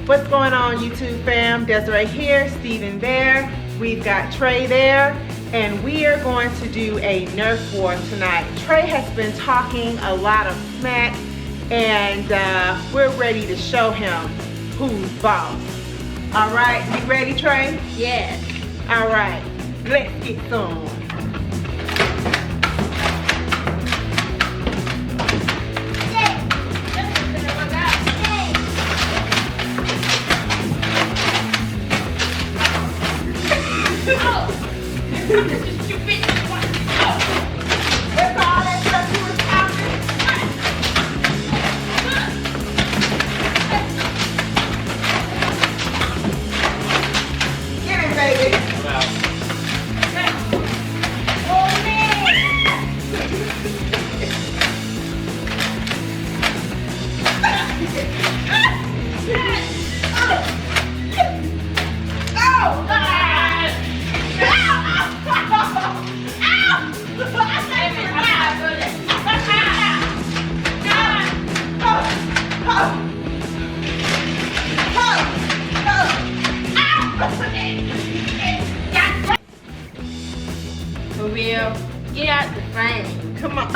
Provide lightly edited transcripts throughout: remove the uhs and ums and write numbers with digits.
What's going on, YouTube fam? Desiree here, Steven there. We've got Trey there, and we are going to do a Nerf War tonight. Trey has been talking a lot of smack, and we're ready to show him who's boss. All right, you ready, Trey? Yes. All right, let's get some. For real, get out the frame. Come on.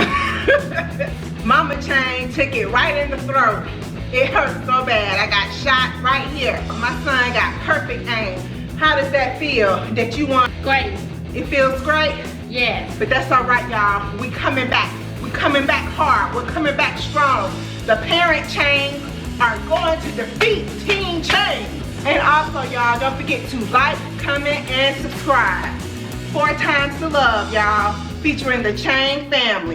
Mama Chang took it right in the throat. It hurt so bad. I got shot right here. My son got perfect aim. How does that feel that you want? Great. It feels great? Yes. But that's all right, y'all. We coming back. We coming back hard. We're coming back strong. The parent Chang are going to defeat Team Chang. And also, y'all, don't forget to like, comment, and subscribe. 4 times the love, y'all. Featuring the Chang family.